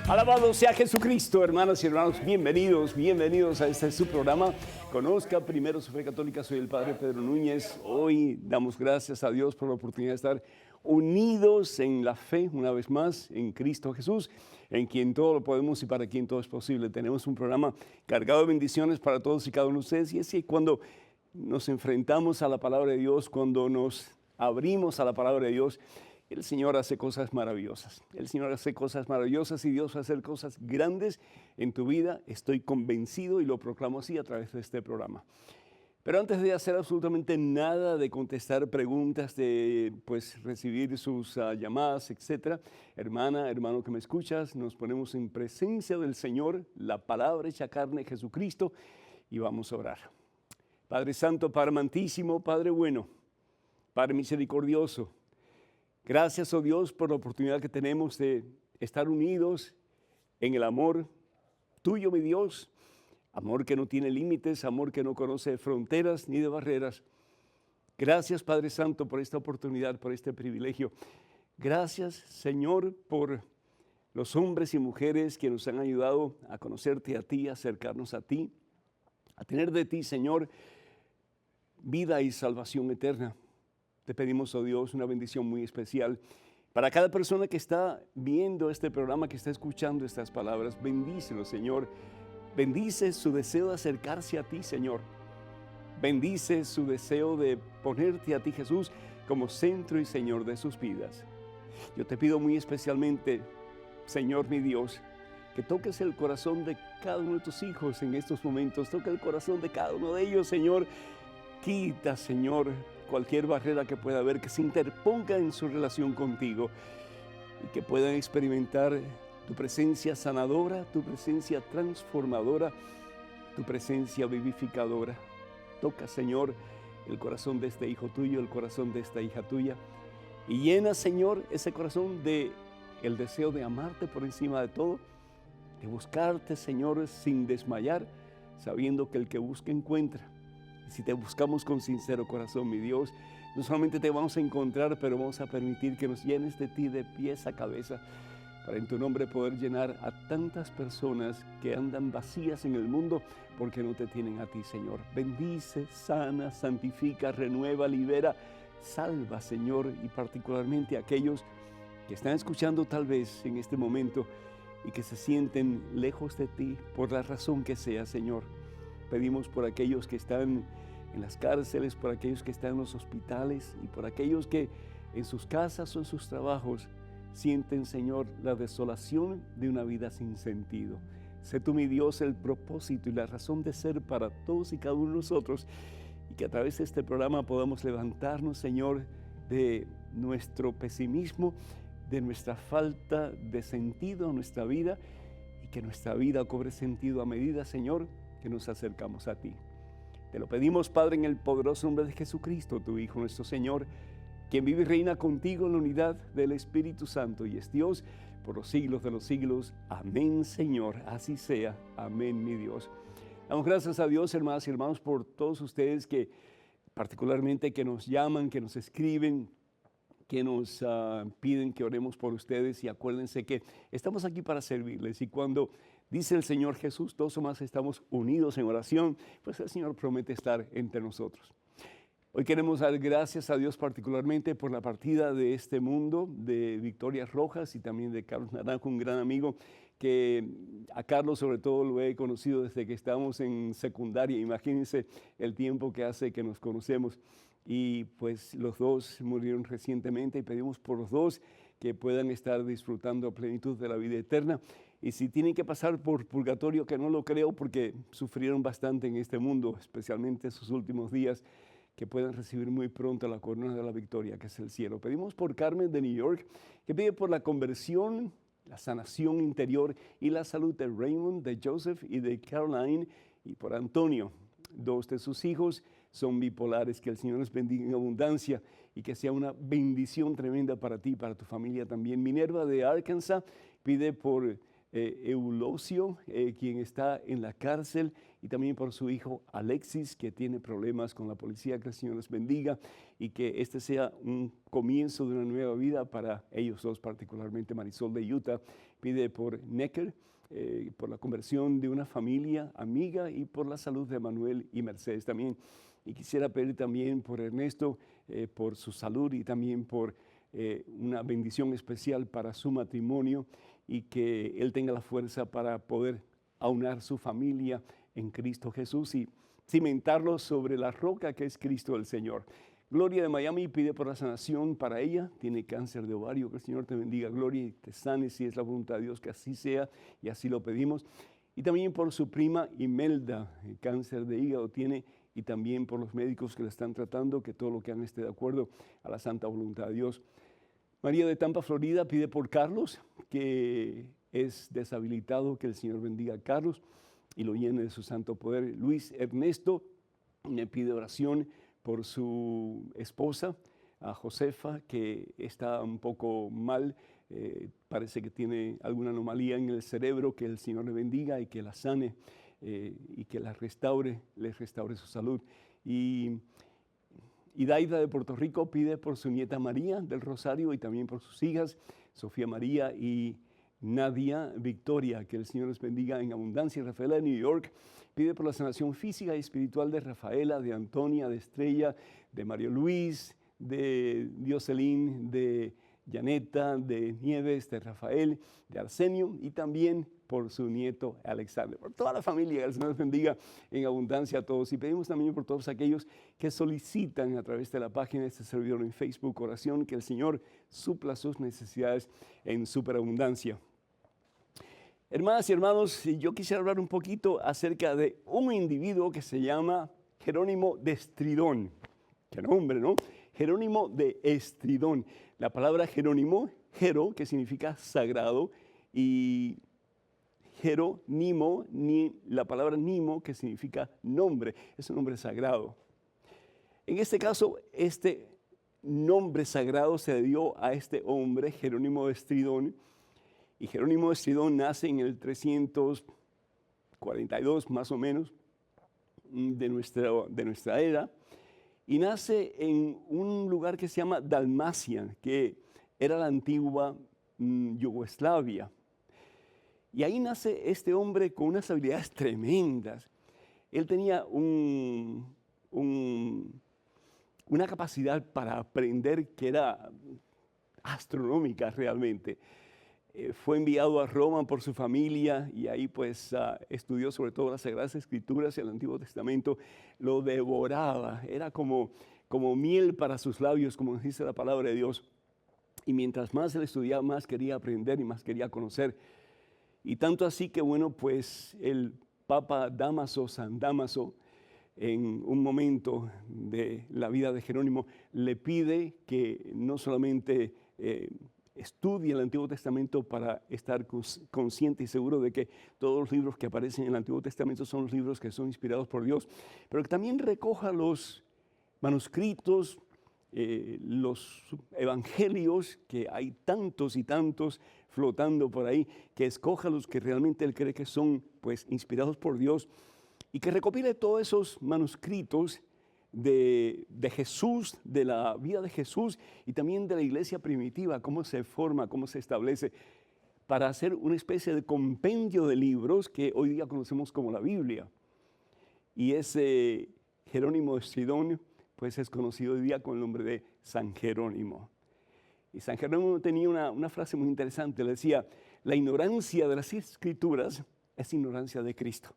Alabado sea Jesucristo, hermanas y hermanos, bienvenidos a este su programa. Conozca primero su fe católica, soy el Padre Pedro Núñez. Hoy damos gracias a Dios por la oportunidad de estar unidos en la fe, una vez más, en Cristo Jesús, en quien todo lo podemos y para quien todo es posible. Tenemos un programa cargado de bendiciones para todos y cada uno de ustedes, y es que cuando nos enfrentamos a la palabra de Dios, cuando nos abrimos a la palabra de Dios, el Señor hace cosas maravillosas. El Señor hace cosas maravillosas y Dios va a hacer cosas grandes en tu vida. Estoy convencido y lo proclamo así a través de este programa. Pero antes de hacer absolutamente nada, de contestar preguntas, de recibir sus llamadas, etcétera, hermana, hermano que me escuchas, nos ponemos en presencia del Señor, la palabra hecha carne, Jesucristo, y vamos a orar. Padre Santo, Padre amantísimo, Padre bueno, Padre misericordioso, gracias, oh Dios, por la oportunidad que tenemos de estar unidos en el amor tuyo, mi Dios. Amor que no tiene límites, amor que no conoce fronteras ni de barreras. Gracias, Padre Santo, por esta oportunidad, por este privilegio. Gracias, Señor, por los hombres y mujeres que nos han ayudado a conocerte a ti, a acercarnos a ti, a tener de ti, Señor, vida y salvación eterna. Te pedimos, oh Dios, una bendición muy especial para cada persona que está viendo este programa, que está escuchando estas palabras. Bendícelo, Señor. Bendice su deseo de acercarse a ti, Señor. Bendice su deseo de ponerte a ti, Jesús, como centro y Señor de sus vidas. Yo te pido muy especialmente, Señor mi Dios, que toques el corazón de cada uno de tus hijos en estos momentos. Toca el corazón de cada uno de ellos, Señor. Quita, Señor, cualquier barrera que pueda haber, que se interponga en su relación contigo y que puedan experimentar tu presencia sanadora, tu presencia transformadora, tu presencia vivificadora. Toca, Señor, el corazón de este hijo tuyo, el corazón de esta hija tuya, y llena, Señor, ese corazón de el deseo de amarte por encima de todo, de buscarte, Señor, sin desmayar, sabiendo que el que busca encuentra. Y si te buscamos con sincero corazón, mi Dios, no solamente te vamos a encontrar, pero vamos a permitir que nos llenes de ti de pies a cabeza, para en tu nombre poder llenar a tantas personas que andan vacías en el mundo porque no te tienen a ti, Señor. Bendice, sana, santifica, renueva, libera, salva, Señor, y particularmente a aquellos que están escuchando tal vez en este momento y que se sienten lejos de ti por la razón que sea, Señor. Pedimos por aquellos que están en las cárceles, por aquellos que están en los hospitales y por aquellos que en sus casas o en sus trabajos sienten, Señor, la desolación de una vida sin sentido. Sé tú, mi Dios, el propósito y la razón de ser para todos y cada uno de nosotros, y que a través de este programa podamos levantarnos, Señor, de nuestro pesimismo, de nuestra falta de sentido en nuestra vida, y que nuestra vida cobre sentido a medida, Señor, que nos acercamos a ti. Te lo pedimos, Padre, en el poderoso nombre de Jesucristo, tu Hijo, nuestro Señor, quien vive y reina contigo en la unidad del Espíritu Santo y es Dios por los siglos de los siglos. Amén, Señor. Así sea. Amén, mi Dios. Damos gracias a Dios, hermanas y hermanos, por todos ustedes que particularmente que nos llaman, que nos escriben, que nos piden que oremos por ustedes, y acuérdense que estamos aquí para servirles, y cuando dice el Señor Jesús, todos o más estamos unidos en oración, pues el Señor promete estar entre nosotros. Hoy queremos dar gracias a Dios particularmente por la partida de este mundo, de Victoria Rojas y también de Carlos Naranjo, un gran amigo que a Carlos sobre todo lo he conocido desde que estábamos en secundaria. Imagínense el tiempo que hace que nos conocemos, y pues los dos murieron recientemente y pedimos por los dos que puedan estar disfrutando a plenitud de la vida eterna. Y si tienen que pasar por purgatorio, que no lo creo porque sufrieron bastante en este mundo, especialmente en sus últimos días, que puedan recibir muy pronto la corona de la victoria, que es el cielo. Pedimos por Carmen de New York, que pide por la conversión, la sanación interior y la salud de Raymond, de Joseph y de Caroline, y por Antonio. 2 de sus hijos son bipolares. Que el Señor les bendiga en abundancia y que sea una bendición tremenda para ti y para tu familia también. Minerva de Arkansas pide por Eulosio, quien está en la cárcel, y también por su hijo Alexis, que tiene problemas con la policía. Que el Señor les bendiga y que este sea un comienzo de una nueva vida para ellos dos, particularmente. Marisol de Utah pide por Necker, por la conversión de una familia amiga y por la salud de Manuel y Mercedes también. Y quisiera pedir también por Ernesto, por su salud y también por una bendición especial para su matrimonio y que él tenga la fuerza para poder aunar su familia en Cristo Jesús y cimentarlo sobre la roca que es Cristo el Señor. Gloria de Miami pide por la sanación para ella, tiene cáncer de ovario. Que el Señor te bendiga, Gloria, y te sane si es la voluntad de Dios, que así sea y así lo pedimos. Y también por su prima Imelda, cáncer de hígado tiene, y también por los médicos que la están tratando, que todo lo que hagan esté de acuerdo a la santa voluntad de Dios. María de Tampa, Florida, pide por Carlos, que es deshabilitado. Que el Señor bendiga a Carlos y lo llene de su santo poder. Luis Ernesto me pide oración por su esposa, a Josefa, que está un poco mal. Parece que tiene alguna anomalía en el cerebro. Que el Señor le bendiga y que la sane y que la restaure, les restaure su salud. Y Daida de Puerto Rico pide por su nieta María del Rosario y también por sus hijas, Sofía María y Nadia Victoria. Que el Señor les bendiga en abundancia. Rafaela de New York pide por la sanación física y espiritual de Rafaela, de Antonia, de Estrella, de Mario Luis, de Dioselín, de Janeta, de Nieves, de Rafael, de Arsenio y también por su nieto Alexander. Por toda la familia, que el Señor les bendiga en abundancia a todos. Y pedimos también por todos aquellos que solicitan a través de la página de este servidor en Facebook oración, que el Señor supla sus necesidades en superabundancia. Hermanas y hermanos, yo quisiera hablar un poquito acerca de un individuo que se llama Jerónimo de Estridón. Qué nombre, ¿no? Jerónimo de Estridón. La palabra Jerónimo, Jero, que significa sagrado, y Jerónimo, la palabra nimo, que significa nombre, es un nombre sagrado. En este caso, este nombre sagrado se dio a este hombre, Jerónimo de Estridón, y Jerónimo de Estridón nace en el 342 más o menos de nuestra era, y nace en un lugar que se llama Dalmacia, que era la antigua Yugoslavia. Y ahí nace este hombre con unas habilidades tremendas. Él tenía una capacidad para aprender que era astronómica realmente. Fue enviado a Roma por su familia y ahí pues estudió sobre todo las Sagradas Escrituras y el Antiguo Testamento. Lo devoraba, era como miel para sus labios, como dice la palabra de Dios. Y mientras más él estudiaba, más quería aprender y más quería conocer. Y tanto así que, bueno, pues el Papa Dámaso, San Dámaso, en un momento de la vida de Jerónimo, le pide que no solamente estudie el Antiguo Testamento para estar consciente y seguro de que todos los libros que aparecen en el Antiguo Testamento son los libros que son inspirados por Dios, pero que también recoja los manuscritos, los evangelios, que hay tantos y tantos flotando por ahí, que escoja los que realmente él cree que son pues inspirados por Dios y que recopile todos esos manuscritos de Jesús, de la vida de Jesús y también de la iglesia primitiva, cómo se forma, cómo se establece, para hacer una especie de compendio de libros que hoy día conocemos como la Biblia. Y ese Jerónimo de Estridón pues es conocido hoy día con el nombre de San Jerónimo. Y San Jerónimo tenía una frase muy interesante, le decía: la ignorancia de las Escrituras es ignorancia de Cristo.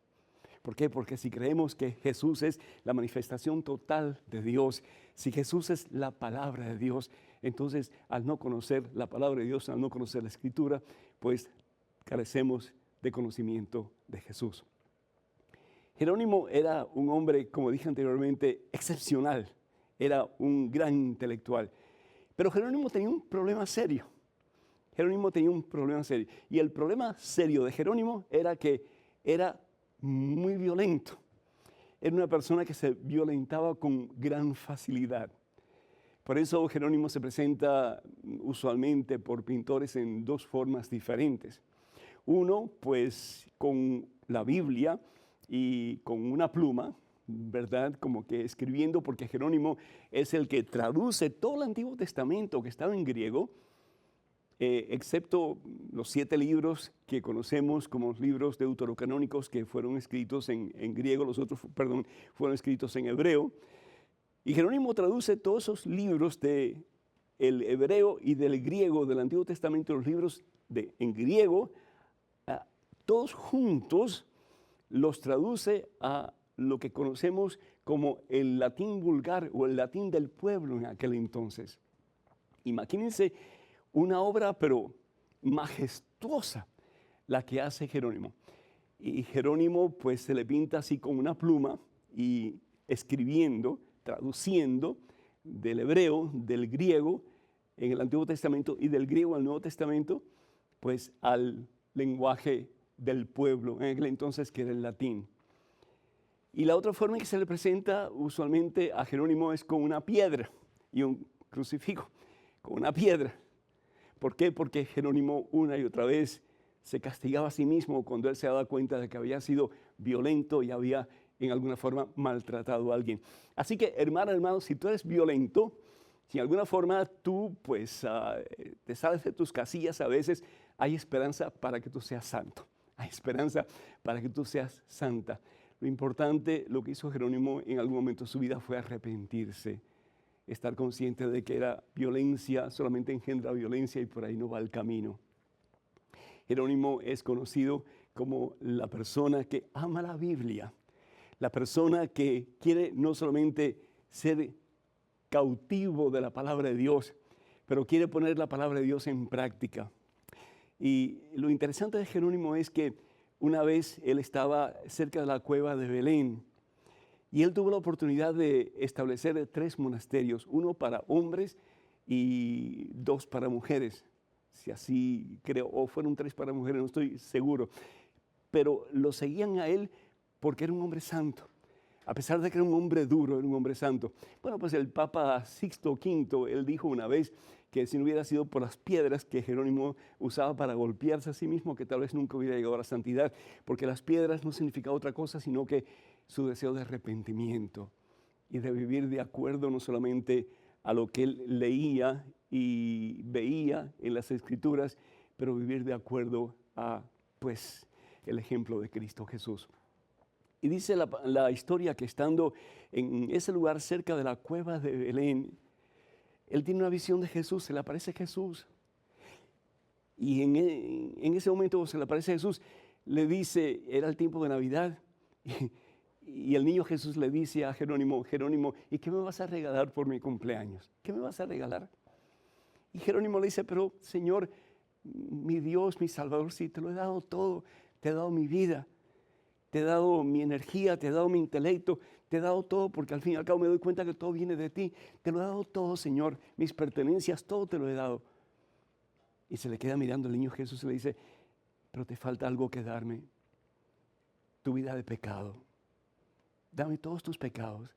¿Por qué? Porque si creemos que Jesús es la manifestación total de Dios, si Jesús es la palabra de Dios, entonces al no conocer la palabra de Dios, al no conocer la Escritura, pues carecemos de conocimiento de Jesús. Jerónimo era un hombre, como dije anteriormente, excepcional, era un gran intelectual. Pero Jerónimo tenía un problema serio. Y el problema serio de Jerónimo era que era muy violento. era una persona que se violentaba con gran facilidad. Por eso Jerónimo se presenta usualmente por pintores en dos formas diferentes. Uno, pues con la Biblia y con una pluma, ¿verdad? Como que escribiendo, porque Jerónimo es el que traduce todo el Antiguo Testamento que estaba en griego, excepto los 7 libros que conocemos como los libros deuterocanónicos que fueron escritos en griego, los otros, perdón, fueron escritos en hebreo. Y Jerónimo traduce todos esos libros del hebreo y del griego del Antiguo Testamento, los libros en griego, todos juntos los traduce a lo que conocemos como el latín vulgar o el latín del pueblo en aquel entonces. Imagínense una obra pero majestuosa la que hace Jerónimo. Y Jerónimo pues se le pinta así con una pluma y escribiendo, traduciendo del hebreo, del griego en el Antiguo Testamento y del griego al Nuevo Testamento, pues al lenguaje del pueblo, en aquel entonces que era el latín. Y la otra forma en que se le presenta usualmente a Jerónimo es con una piedra y un crucifijo, con una piedra. ¿Por qué? Porque Jerónimo una y otra vez se castigaba a sí mismo cuando él se daba cuenta de que había sido violento y había en alguna forma maltratado a alguien. Así que, hermano, si tú eres violento, si en alguna forma tú pues te sales de tus casillas a veces, hay esperanza para que tú seas santo. Hay esperanza para que tú seas santa. Lo importante, lo que hizo Jerónimo en algún momento de su vida fue arrepentirse, estar consciente de que era violencia, solamente engendra violencia y por ahí no va el camino. Jerónimo es conocido como la persona que ama la Biblia, la persona que quiere no solamente ser cautivo de la palabra de Dios, pero quiere poner la palabra de Dios en práctica. Y lo interesante de Jerónimo es que una vez él estaba cerca de la cueva de Belén y él tuvo la oportunidad de establecer 3 monasterios, uno para hombres y 2 para mujeres. Si así creo, o fueron 3 para mujeres, no estoy seguro. Pero lo seguían a él porque era un hombre santo. A pesar de que era un hombre duro, era un hombre santo. Bueno, pues el Papa Sixto V, él dijo una vez que si no hubiera sido por las piedras que Jerónimo usaba para golpearse a sí mismo, que tal vez nunca hubiera llegado a la santidad, porque las piedras no significaban otra cosa, sino que su deseo de arrepentimiento y de vivir de acuerdo no solamente a lo que él leía y veía en las Escrituras, pero vivir de acuerdo a, pues, el ejemplo de Cristo Jesús. Y dice la historia que estando en ese lugar cerca de la cueva de Belén, él tiene una visión de Jesús, se le aparece Jesús. Y en ese momento se le aparece Jesús, le dice, era el tiempo de Navidad, y el niño Jesús le dice a Jerónimo, Jerónimo, ¿y qué me vas a regalar por mi cumpleaños? ¿Qué me vas a regalar? Y Jerónimo le dice, pero Señor, mi Dios, mi Salvador, sí, te lo he dado todo, te he dado mi vida. Te he dado mi energía, te he dado mi intelecto, te he dado todo porque al fin y al cabo me doy cuenta que todo viene de ti. Te lo he dado todo, Señor, mis pertenencias, todo te lo he dado. Y se le queda mirando el niño Jesús y le dice, pero te falta algo que darme, tu vida de pecado. Dame todos tus pecados.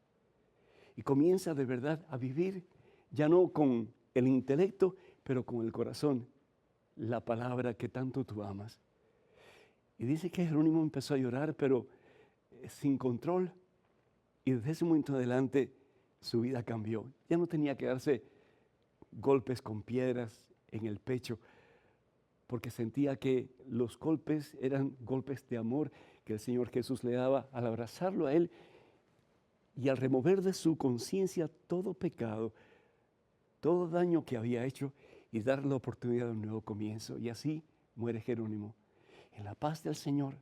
Y comienza de verdad a vivir, ya no con el intelecto, pero con el corazón, la palabra que tanto tú amas. Y dice que Jerónimo empezó a llorar, pero sin control. Y desde ese momento en adelante su vida cambió. Ya no tenía que darse golpes con piedras en el pecho, porque sentía que los golpes eran golpes de amor que el Señor Jesús le daba al abrazarlo a él y al remover de su conciencia todo pecado, todo daño que había hecho y darle la oportunidad de un nuevo comienzo. Y así muere Jerónimo, en la paz del Señor,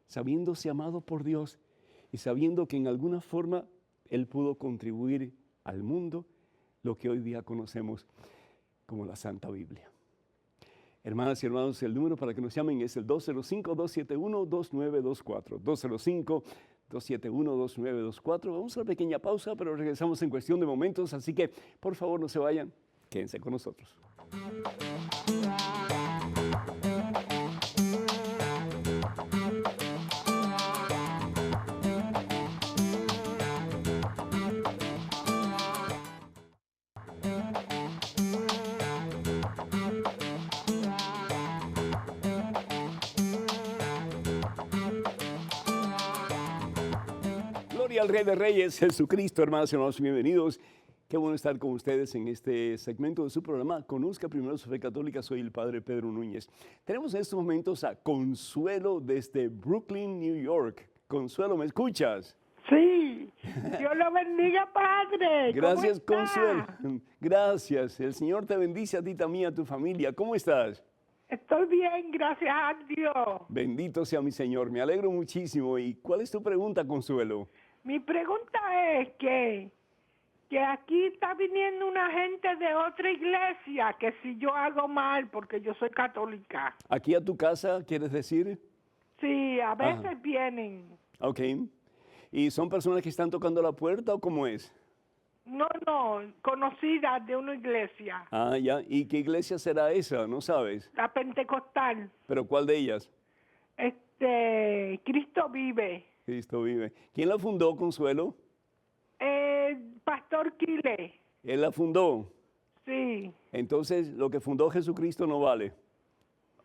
sabiéndose amado por Dios y sabiendo que en alguna forma él pudo contribuir al mundo lo que hoy día conocemos como la Santa Biblia. Hermanas y hermanos, el número para que nos llamen es el 205-271-2924. 205-271-2924. Vamos a una pequeña pausa, pero regresamos en cuestión de momentos, así que por favor no se vayan, quédense con nosotros. Gloria al Rey de Reyes, Jesucristo, hermanos y hermanos, bienvenidos. Qué bueno estar con ustedes en este segmento de su programa. Conozca primero su fe católica, soy el Padre Pedro Núñez. Tenemos en estos momentos a Consuelo desde Brooklyn, New York. Consuelo, ¿me escuchas? Sí, Dios lo bendiga, Padre. Gracias, ¿Cómo está? Consuelo. Gracias. El Señor te bendice a ti también, a tu familia. ¿Cómo estás? Estoy bien, gracias a Dios. Bendito sea mi Señor. Me alegro muchísimo. ¿Y cuál es tu pregunta, Consuelo? Mi pregunta es que aquí está viniendo una gente de otra iglesia, que si yo hago mal, porque yo soy católica. ¿Aquí a tu casa, quieres decir? Sí, a veces Ajá. vienen. Ok. ¿Y son personas que están tocando la puerta o cómo es? No, conocidas de una iglesia, Ah, ya. ¿Y qué iglesia será esa? No sabes. la pentecostal. ¿Pero cuál de ellas? Cristo vive. Cristo vive. ¿Quién la fundó, Consuelo? Pastor Quile, Él la fundó. sí, Entonces, lo que fundó Jesucristo no vale.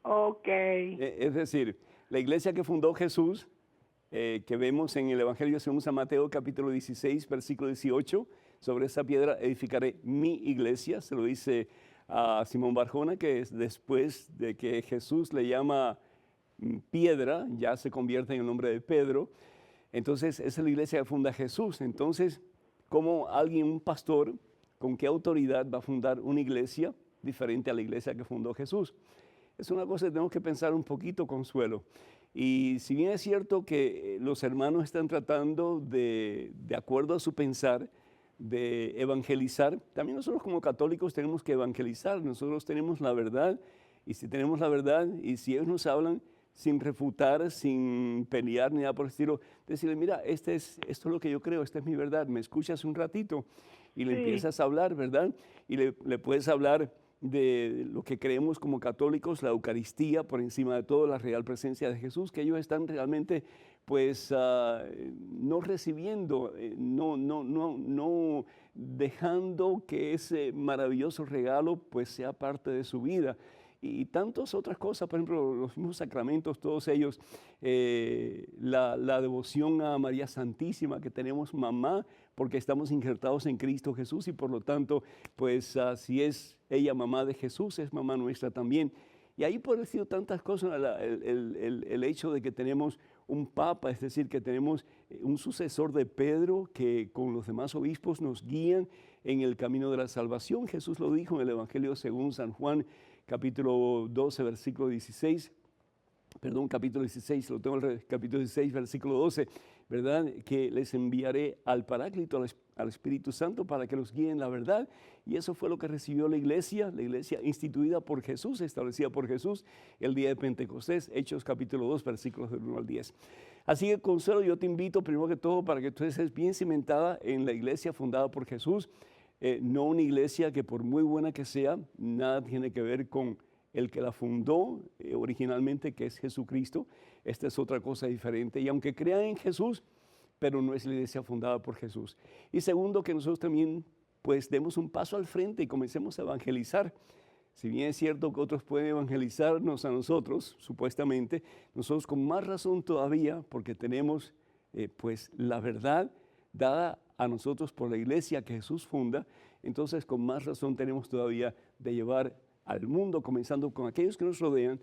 ok. Es decir, la iglesia que fundó Jesús, que vemos en el Evangelio según San Mateo, capítulo 16, versículo 18, sobre esa piedra edificaré mi iglesia, se lo dice a Simón Barjona, que es después de que Jesús le llama piedra, ya se convierte en el nombre de Pedro. Entonces, esa es la iglesia que funda Jesús. Entonces, ¿cómo alguien, un pastor, con qué autoridad va a fundar una iglesia diferente a la iglesia que fundó Jesús? Es una cosa que tenemos que pensar un poquito, Consuelo. Y si bien es cierto que los hermanos están tratando de acuerdo a su pensar, de evangelizar, también nosotros como católicos tenemos que evangelizar. Nosotros tenemos la verdad, y si tenemos la verdad, y si ellos nos hablan sin refutar, sin pelear ni nada por el estilo, decirle, mira, esto es lo que yo creo, esta es mi verdad, me escuchas un ratito y le Sí. empiezas a hablar, ¿verdad? Y le puedes hablar de lo que creemos como católicos, la Eucaristía, por encima de todo, la real presencia de Jesús, que ellos están realmente, pues, no recibiendo, no dejando que ese maravilloso regalo, pues, sea parte de su vida. Y tantas otras cosas, por ejemplo, los mismos sacramentos, todos ellos, la devoción a María Santísima, que tenemos mamá, porque estamos injertados en Cristo Jesús y por lo tanto, pues si es ella mamá de Jesús, es mamá nuestra también. Y ahí por decir tantas cosas, el hecho de que tenemos un papa, es decir, que tenemos un sucesor de Pedro que con los demás obispos nos guían en el camino de la salvación. Jesús lo dijo en el Evangelio según San Juan, capítulo 12, versículo 16. Perdón, capítulo 16, lo tengo capítulo 16, versículo 12, ¿verdad? Que les enviaré al Paráclito, al Espíritu Santo, para que los guíen en la verdad. Y eso fue lo que recibió la iglesia instituida por Jesús, establecida por Jesús, el día de Pentecostés, Hechos capítulo 2, versículos del 1 al 10. Así que, Consuelo, yo te invito primero que todo para que tú estés bien cimentada en la iglesia fundada por Jesús, no una iglesia que por muy buena que sea, nada tiene que ver con el que la fundó originalmente, que es Jesucristo. Esta es otra cosa diferente. Y aunque crean en Jesús, pero no es la iglesia fundada por Jesús. Y segundo, que nosotros también pues demos un paso al frente y comencemos a evangelizar. Si bien es cierto que otros pueden evangelizarnos a nosotros, supuestamente, nosotros con más razón todavía, porque tenemos pues la verdad dada a nosotros por la iglesia que Jesús funda, entonces con más razón tenemos todavía de llevar al mundo, comenzando con aquellos que nos rodean,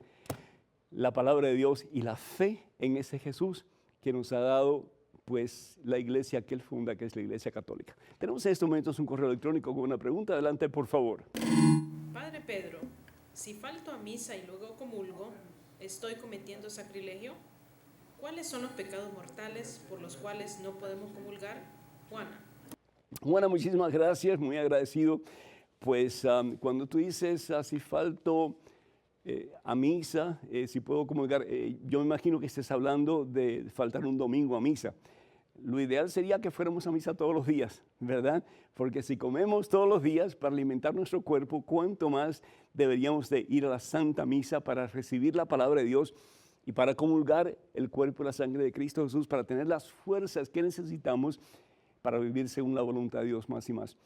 la palabra de Dios y la fe en ese Jesús que nos ha dado pues la iglesia que él funda, que es la iglesia católica. Tenemos en estos momentos un correo electrónico con una pregunta. Adelante, por favor. Padre Pedro, si falto a misa y luego comulgo, ¿estoy cometiendo sacrilegio? ¿Cuáles son los pecados mortales por los cuales no podemos comulgar? Juana. Juana, muchísimas gracias, muy agradecido. Pues cuando tú dices, si falto a misa, si puedo comulgar, yo me imagino que estés hablando de faltar un domingo a misa. Lo ideal sería que fuéramos a misa todos los días, ¿verdad? Porque si comemos todos los días para alimentar nuestro cuerpo, ¿cuánto más deberíamos de ir a la Santa Misa para recibir la palabra de Dios y para comulgar el cuerpo y la sangre de Cristo Jesús, para tener las fuerzas que necesitamos para vivir según la voluntad de Dios más y más?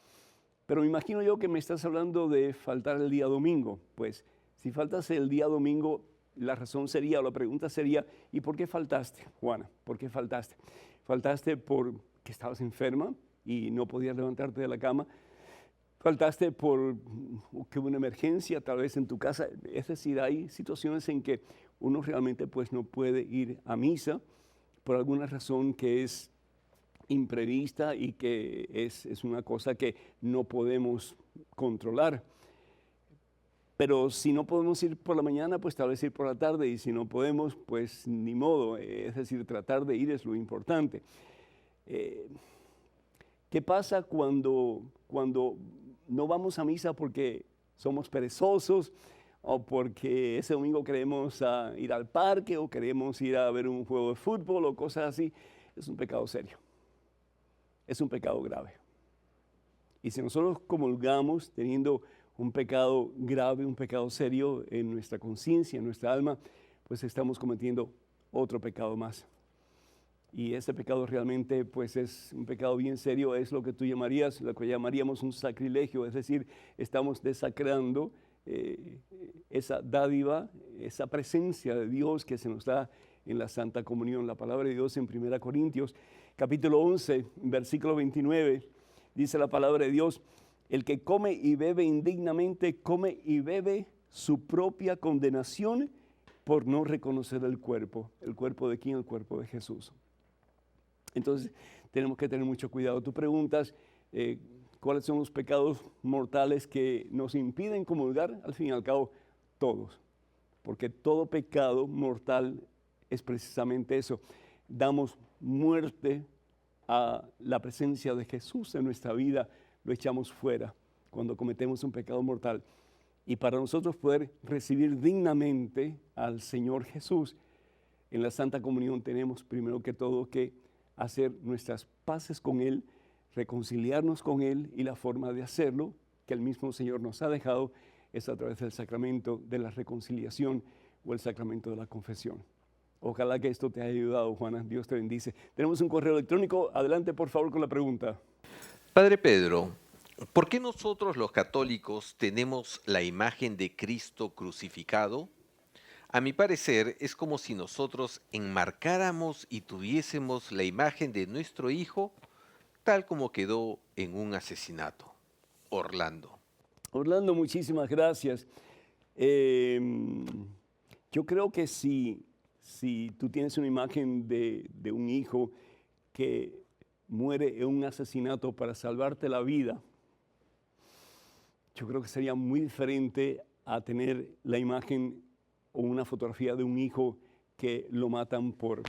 Pero me imagino yo que me estás hablando de faltar el día domingo. Pues si faltas el día domingo, la razón sería, o la pregunta sería, ¿y por qué faltaste, Juana? ¿Por qué faltaste? ¿Faltaste por que estabas enferma y no podías levantarte de la cama. Faltaste por que hubo una emergencia tal vez en tu casa. Es decir, hay situaciones en que uno realmente pues no puede ir a misa por alguna razón que es imprevista y que es una cosa que no podemos controlar. Pero si no podemos ir por la mañana, pues tal vez ir por la tarde, y si no podemos, pues ni modo. Es decir, tratar de ir es lo importante. ¿Qué pasa cuando no vamos a misa porque somos perezosos o porque ese domingo queremos ir al parque o queremos ir a ver un juego de fútbol o cosas así? Es un pecado serio. Es un pecado grave. Y si nosotros comulgamos teniendo un pecado grave, un pecado serio en nuestra conciencia, en nuestra alma, pues estamos cometiendo otro pecado más. Y ese pecado realmente pues es un pecado bien serio, es lo que tú llamarías, lo que llamaríamos un sacrilegio, es decir, estamos desacrando esa dádiva, esa presencia de Dios que se nos da en la Santa Comunión. La palabra de Dios en 1 Corintios, capítulo 11, versículo 29, dice la palabra de Dios: el que come y bebe indignamente, come y bebe su propia condenación por no reconocer el cuerpo. ¿El cuerpo de quién? El cuerpo de Jesús. Entonces, tenemos que tener mucho cuidado. Tú preguntas, ¿cuáles son los pecados mortales que nos impiden comulgar? Al fin y al cabo, todos. Porque todo pecado mortal es precisamente eso. Damos muerte a la presencia de Jesús en nuestra vida, lo echamos fuera cuando cometemos un pecado mortal. Y para nosotros poder recibir dignamente al Señor Jesús en la Santa Comunión, tenemos primero que todo que hacer nuestras paces con Él, reconciliarnos con Él, y la forma de hacerlo que el mismo Señor nos ha dejado es a través del sacramento de la reconciliación o el sacramento de la confesión. Ojalá que esto te haya ayudado, Juana. Dios te bendice. Tenemos un correo electrónico. Adelante, por favor, con la pregunta. Padre Pedro, ¿por qué nosotros los católicos tenemos la imagen de Cristo crucificado? A mi parecer, es como si nosotros enmarcáramos y tuviésemos la imagen de nuestro hijo tal como quedó en un asesinato. Orlando. Orlando, muchísimas gracias. Yo creo que si tú tienes una imagen de un hijo que muere en un asesinato para salvarte la vida, yo creo que sería muy diferente a tener la imagen o una fotografía de un hijo que lo matan por,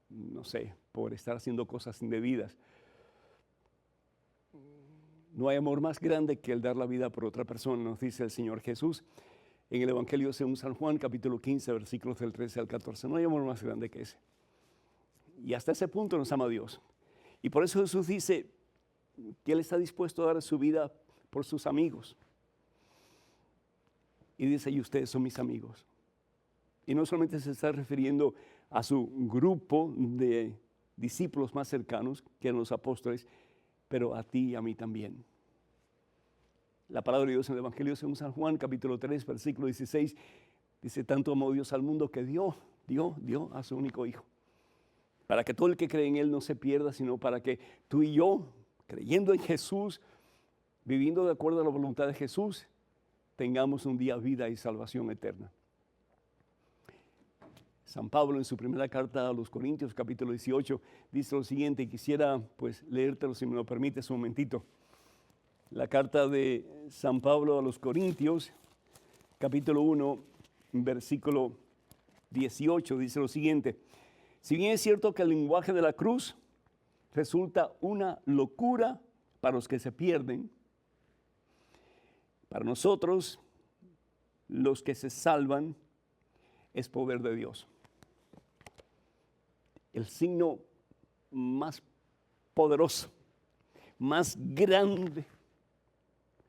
no sé, por estar haciendo cosas indebidas. No hay amor más grande que el dar la vida por otra persona, nos dice el Señor Jesús en el Evangelio según San Juan, capítulo 15, versículos del 13 al 14. No hay amor más grande que ese. Y hasta ese punto nos ama Dios. Y por eso Jesús dice que Él está dispuesto a dar su vida por sus amigos. Y dice, y ustedes son mis amigos. Y no solamente se está refiriendo a su grupo de discípulos más cercanos, que eran los apóstoles, pero a ti y a mí también. La palabra de Dios en el Evangelio según San Juan, capítulo 3, versículo 16, dice, tanto amó Dios al mundo que dio a su único Hijo, para que todo el que cree en Él no se pierda, sino para que tú y yo, creyendo en Jesús, viviendo de acuerdo a la voluntad de Jesús, tengamos un día vida y salvación eterna. San Pablo en su primera carta a los Corintios, capítulo 18, dice lo siguiente, y quisiera pues leértelo si me lo permites un momentito. La carta de San Pablo a los Corintios, capítulo 1, versículo 18, dice lo siguiente, si bien es cierto que el lenguaje de la cruz resulta una locura para los que se pierden, para nosotros, los que se salvan, es poder de Dios. El signo más poderoso, más grande,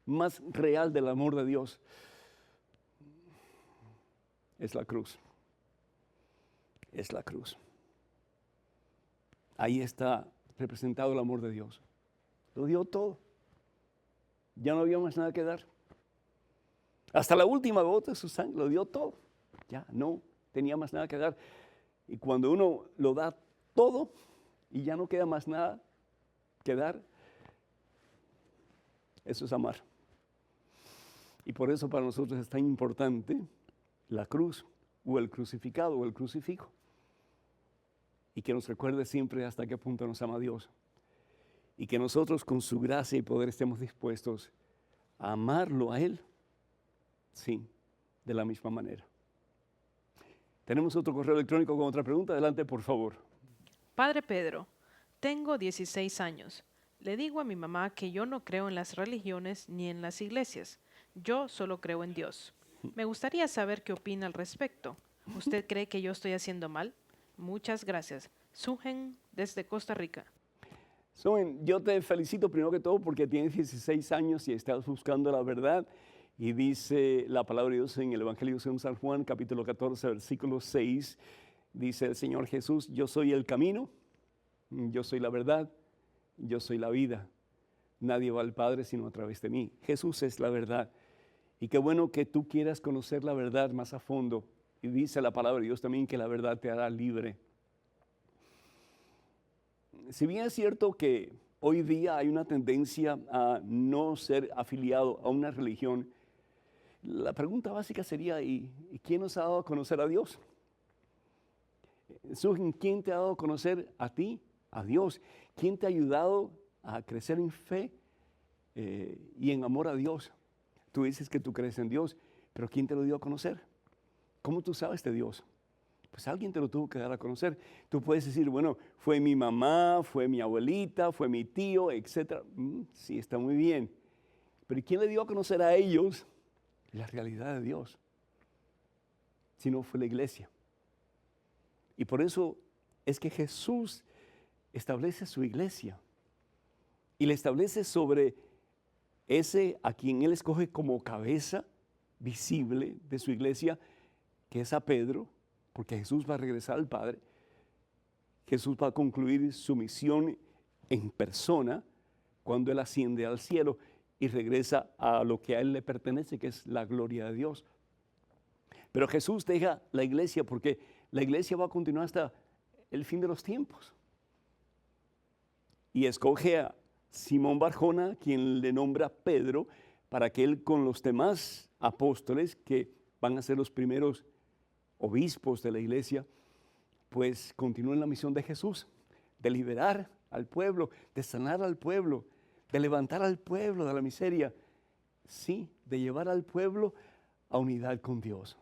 más real del amor de Dios es la cruz. Es la cruz. Ahí está representado el amor de Dios. Lo dio todo. Ya no había más nada que dar. Hasta la última gota de su sangre lo dio todo. Ya no tenía más nada que dar. Y cuando uno lo da todo y ya no queda más nada, que dar. Eso es amar. Y por eso para nosotros es tan importante la cruz o el crucificado o el crucifijo. Y que nos recuerde siempre hasta qué punto nos ama Dios. Y que nosotros con su gracia y poder estemos dispuestos a amarlo a Él, sí, de la misma manera. Tenemos otro correo electrónico con otra pregunta. Adelante, por favor. Padre Pedro, tengo 16 años. Le digo a mi mamá que yo no creo en las religiones ni en las iglesias. Yo solo creo en Dios. Me gustaría saber qué opina al respecto. ¿Usted cree que yo estoy haciendo mal? Muchas gracias. Sugen desde Costa Rica. Soen, yo te felicito primero que todo porque tienes 16 años y estás buscando la verdad. Y dice la palabra de Dios en el Evangelio según San Juan, capítulo 14, versículo 6. Dice el Señor Jesús, yo soy el camino, yo soy la verdad, yo soy la vida. Nadie va al Padre sino a través de mí. Jesús es la verdad. Y qué bueno que tú quieras conocer la verdad más a fondo. Y dice la palabra de Dios también que la verdad te hará libre. Si bien es cierto que hoy día hay una tendencia a no ser afiliado a una religión, la pregunta básica sería, ¿y quién nos ha dado a conocer a Dios? ¿Quién te ha dado a conocer a ti, a Dios? ¿Quién te ha ayudado a crecer en fe y en amor a Dios? Tú dices que tú crees en Dios, pero ¿quién te lo dio a conocer? ¿Cómo tú sabes de Dios? Pues alguien te lo tuvo que dar a conocer. Tú puedes decir, bueno, fue mi mamá, fue mi abuelita, fue mi tío, etc. Sí, está muy bien. Pero ¿quién le dio a conocer a ellos la realidad de Dios? Si no fue la iglesia. Y por eso es que Jesús establece su iglesia. Y le establece sobre ese a quien Él escoge como cabeza visible de su iglesia, que es a Pedro, porque Jesús va a regresar al Padre. Jesús va a concluir su misión en persona cuando Él asciende al cielo y regresa a lo que a Él le pertenece, que es la gloria de Dios. Pero Jesús deja la iglesia porque la iglesia va a continuar hasta el fin de los tiempos. Y escoge a Simón Barjona, quien le nombra Pedro, para que él con los demás apóstoles, que van a ser los primeros obispos de la iglesia, pues continúen la misión de Jesús, de liberar al pueblo, de sanar al pueblo, de levantar al pueblo de la miseria, sí, de llevar al pueblo a unidad con Dios.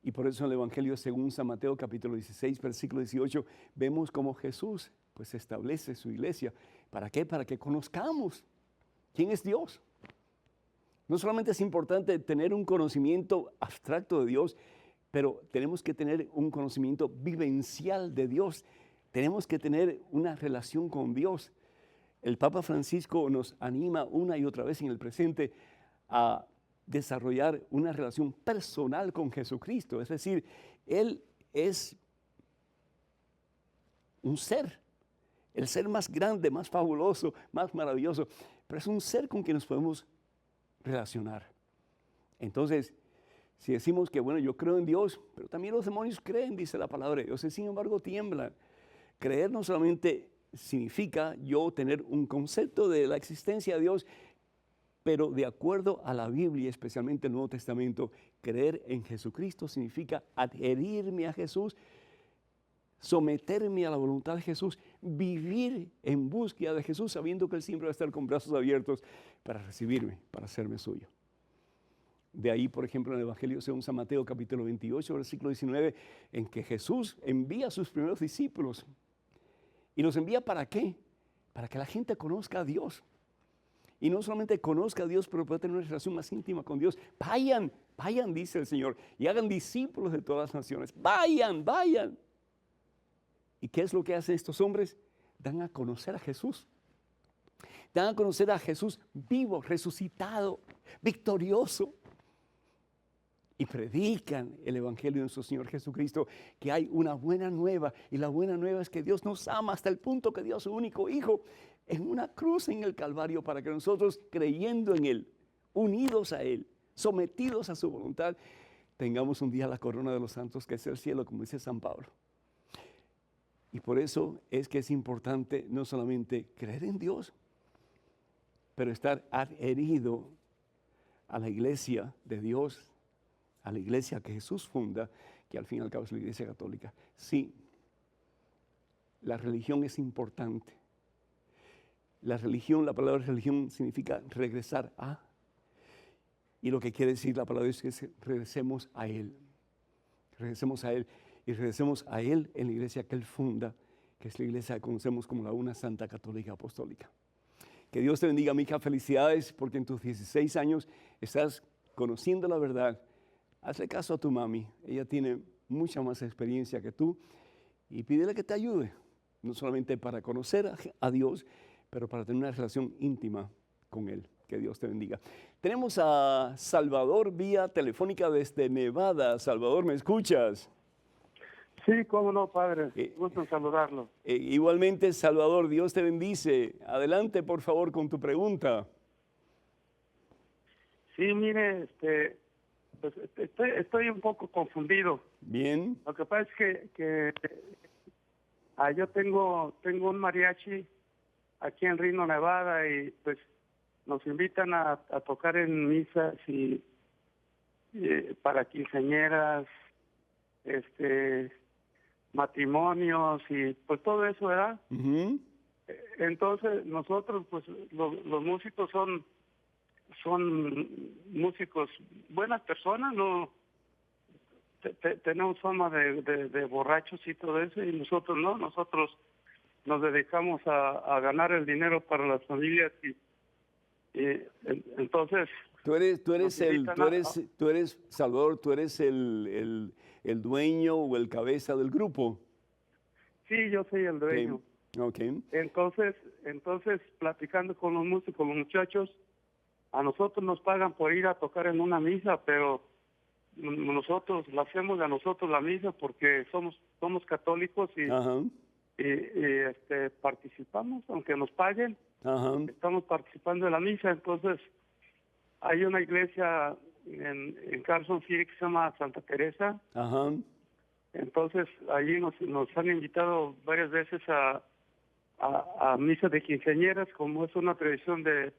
Y por eso en el Evangelio según San Mateo capítulo 16, versículo 18, vemos cómo Jesús pues establece su iglesia. ¿Para qué? Para que conozcamos quién es Dios. No solamente es importante tener un conocimiento abstracto de Dios, pero tenemos que tener un conocimiento vivencial de Dios. Tenemos que tener una relación con Dios. El Papa Francisco nos anima una y otra vez en el presente a desarrollar una relación personal con Jesucristo. Es decir, Él es un ser, el ser más grande, más fabuloso, más maravilloso, pero es un ser con quien nos podemos relacionar. Entonces, si decimos que, bueno, yo creo en Dios, pero también los demonios creen, dice la palabra de Dios, y sin embargo tiemblan. Creer no solamente significa yo tener un concepto de la existencia de Dios, pero de acuerdo a la Biblia, especialmente el Nuevo Testamento, creer en Jesucristo significa adherirme a Jesús, someterme a la voluntad de Jesús, vivir en búsqueda de Jesús, sabiendo que Él siempre va a estar con brazos abiertos para recibirme, para hacerme suyo. De ahí, por ejemplo, en el Evangelio según San Mateo, capítulo 28, versículo 19, en que Jesús envía a sus primeros discípulos. ¿Y los envía para qué? Para que la gente conozca a Dios. Y no solamente conozca a Dios, pero pueda tener una relación más íntima con Dios. Vayan, vayan, dice el Señor, y hagan discípulos de todas las naciones. Vayan, vayan. ¿Y qué es lo que hacen estos hombres? Dan a conocer a Jesús. Dan a conocer a Jesús vivo, resucitado, victorioso. Y predican el Evangelio de nuestro Señor Jesucristo, que hay una buena nueva. Y la buena nueva es que Dios nos ama hasta el punto que dio a su único Hijo en una cruz en el Calvario, para que nosotros, creyendo en Él, unidos a Él, sometidos a su voluntad, tengamos un día la corona de los santos, que es el cielo, como dice San Pablo. Y por eso es que es importante no solamente creer en Dios, pero estar adherido a la iglesia de Dios, a la iglesia que Jesús funda, que al fin y al cabo es la iglesia católica. Sí, la religión es importante. La religión, la palabra religión significa regresar a. Y lo que quiere decir la palabra es que regresemos a Él. Regresemos a Él. Y regresemos a Él en la iglesia que Él funda, que es la iglesia que conocemos como la Una Santa Católica Apostólica. Que Dios te bendiga, mija. Felicidades porque en tus 16 años estás conociendo la verdad. Hazle caso a tu mami. Ella tiene mucha más experiencia que tú. Y pídele que te ayude. No solamente para conocer a Dios, pero para tener una relación íntima con Él. Que Dios te bendiga. Tenemos a Salvador vía telefónica desde Nevada. Salvador, ¿me escuchas? Sí, cómo no, padre. Gusto en saludarlo. Igualmente, Salvador, Dios te bendice. Adelante, por favor, con tu pregunta. Sí, mire, pues estoy un poco confundido. Bien. Lo que pasa es que yo tengo un mariachi aquí en Reno, Nevada, y pues nos invitan a tocar en misas y para quinceañeras, matrimonios y pues todo eso, ¿verdad? Uh-huh. Entonces nosotros, pues los músicos son músicos, buenas personas, no tenemos fama de borrachos y todo eso, y nosotros no, nosotros nos dedicamos a ganar el dinero para las familias y entonces tú eres Salvador, tú eres el dueño o el cabeza del grupo. Sí, yo soy el dueño. Okay. Entonces platicando con los músicos, los muchachos, a nosotros nos pagan por ir a tocar en una misa, pero nosotros la hacemos a nosotros la misa porque somos católicos y participamos, aunque nos paguen. Ajá. Estamos participando en la misa. Entonces hay una iglesia en Carson City que se llama Santa Teresa. Ajá. Entonces allí nos han invitado varias veces a misa de quinceañeras, como es una tradición de...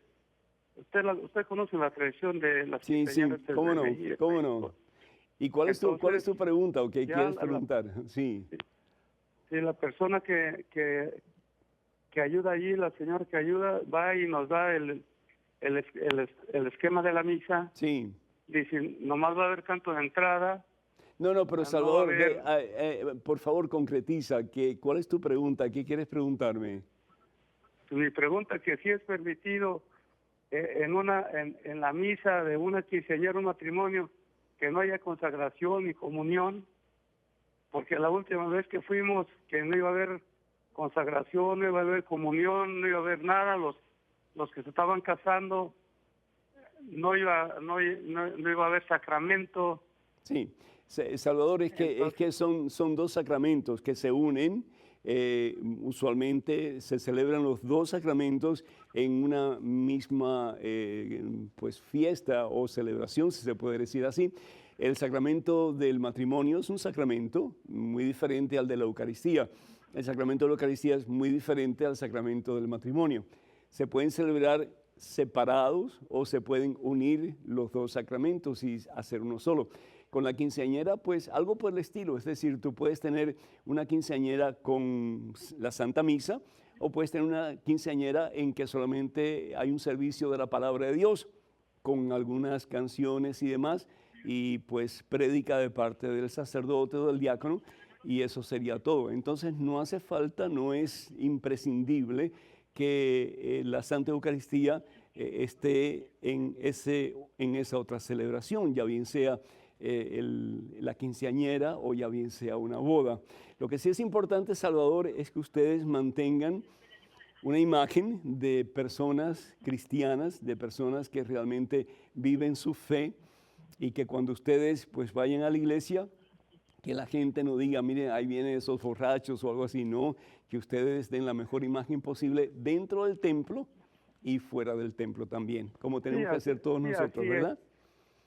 Usted conoce la tradición de las quinceañeras. Sí, cómo no. ¿Y cuál es tu pregunta o qué quieres preguntar? Sí. Sí, la persona que ayuda allí, la señora que ayuda, va y nos da el esquema de la misa. Sí. Dice, nomás va a haber canto de entrada. No, pero Salvador, por favor concretiza, ¿cuál es tu pregunta? ¿Qué quieres preguntarme? Mi pregunta que si es permitido en la misa de una quinceañera, un matrimonio, que no haya consagración ni comunión, porque la última vez que fuimos, que no iba a haber consagración, no iba a haber comunión, no iba a haber nada, los que se estaban casando, no iba a haber sacramento. Sí, Salvador, es que son dos sacramentos que se unen. Usualmente se celebran los dos sacramentos en una misma pues fiesta o celebración, si se puede decir así. El sacramento del matrimonio es un sacramento muy diferente al de la Eucaristía. El sacramento de la Eucaristía es muy diferente al sacramento del matrimonio. Se pueden celebrar separados o se pueden unir los dos sacramentos y hacer uno solo. Con la quinceañera, pues algo por el estilo, es decir, tú puedes tener una quinceañera con la Santa Misa o puedes tener una quinceañera en que solamente hay un servicio de la palabra de Dios con algunas canciones y demás y pues prédica de parte del sacerdote o del diácono y eso sería todo. Entonces no hace falta, no es imprescindible que la Santa Eucaristía esté en esa otra celebración, ya bien sea la quinceañera o ya bien sea una boda. Lo que sí es importante, Salvador, es que ustedes mantengan una imagen de personas cristianas, de personas que realmente viven su fe y que cuando ustedes pues vayan a la iglesia, que la gente no diga, miren, ahí vienen esos borrachos o algo así, no, que ustedes den la mejor imagen posible dentro del templo y fuera del templo también, como tenemos que hacer todos nosotros, ¿verdad?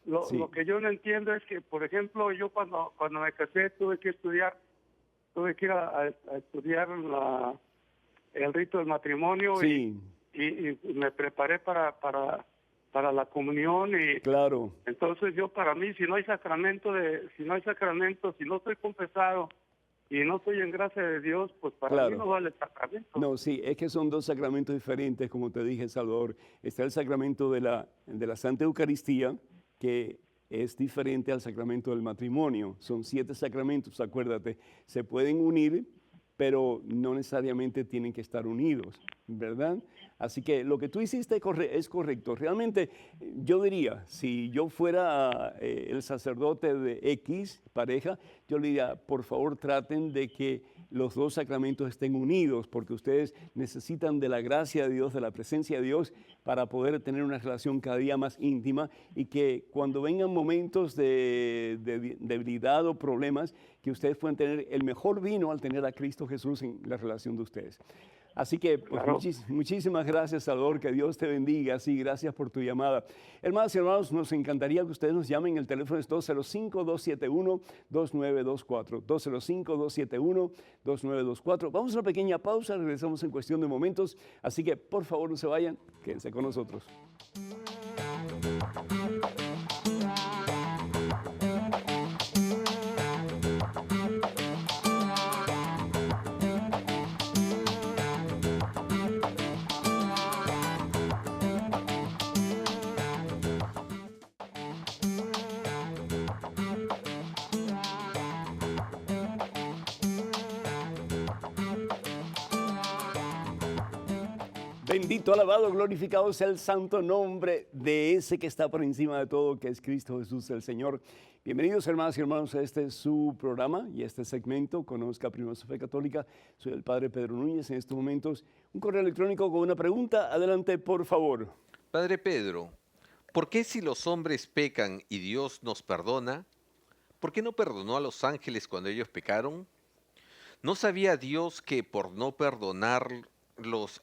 Lo que yo no entiendo es que, por ejemplo, yo cuando me casé tuve que estudiar tuve que ir a estudiar el rito del matrimonio Sí, y me preparé para la comunión y claro. entonces yo para mí si no hay sacramento, si no estoy confesado y no estoy en gracia de Dios, pues para Claro. mí no vale el sacramento. No, sí, es que son dos sacramentos diferentes, como te dije, Salvador. Está el sacramento de la Santa Eucaristía, que es diferente al sacramento del matrimonio. Son 7 sacramentos, acuérdate. Se pueden unir, pero no necesariamente tienen que estar unidos, ¿verdad? Así que lo que tú hiciste es correcto. Realmente, yo diría, si yo fuera el sacerdote de X pareja, yo le diría, por favor, traten de que los 2 sacramentos estén unidos, porque ustedes necesitan de la gracia de Dios, de la presencia de Dios, para poder tener una relación cada día más íntima y que cuando vengan momentos de debilidad o problemas, que ustedes puedan tener el mejor vino al tener a Cristo Jesús en la relación de ustedes. Así que pues, Claro. muchísimas gracias, Salvador, que Dios te bendiga. Sí, gracias por tu llamada. Hermanas y hermanos, nos encantaría que ustedes nos llamen. El teléfono es 205-271-2924. 205-271-2924. Vamos a una pequeña pausa, regresamos en cuestión de momentos. Así que por favor no se vayan, quédense con nosotros. Bendito, alabado, glorificado sea el santo nombre de ese que está por encima de todo, que es Cristo Jesús el Señor. Bienvenidos, hermanas y hermanos, a este su programa y este segmento, Conozca Primero su Fe Católica. Soy el Padre Pedro Núñez. En estos momentos, un correo electrónico con una pregunta. Adelante, por favor. Padre Pedro, ¿por qué si los hombres pecan y Dios nos perdona, por qué no perdonó a los ángeles cuando ellos pecaron? ¿No sabía Dios que por no perdonarlos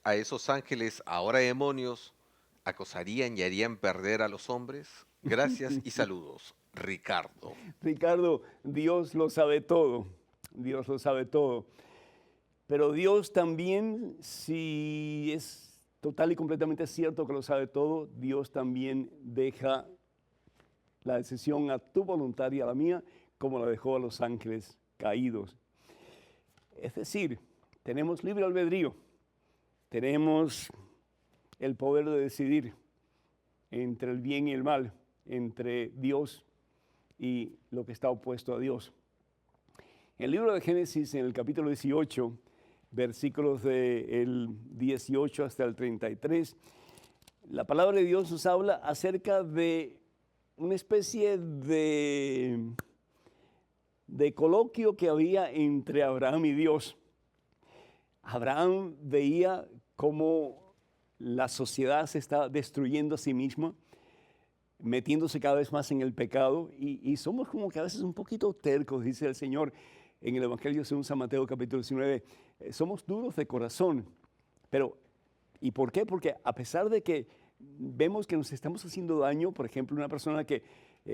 a esos ángeles, ahora demonios, acosarían y harían perder a los hombres? Gracias y saludos. Ricardo. Ricardo, Dios lo sabe todo. Dios lo sabe todo. Pero Dios también, si es total y completamente cierto que lo sabe todo, Dios también deja la decisión a tu voluntad y a la mía, como la dejó a los ángeles caídos. Es decir, tenemos libre albedrío, tenemos el poder de decidir entre el bien y el mal, entre Dios y lo que está opuesto a Dios. En el libro de Génesis, en el capítulo 18, versículos del 18 hasta el 33, la palabra de Dios nos habla acerca de una especie de coloquio que había entre Abraham y Dios. Abraham veía cómo la sociedad se está destruyendo a sí misma, metiéndose cada vez más en el pecado, y somos como que a veces un poquito tercos, dice el Señor en el Evangelio según San Mateo capítulo 19, somos duros de corazón. Pero, ¿y por qué? Porque a pesar de que vemos que nos estamos haciendo daño, por ejemplo, una persona que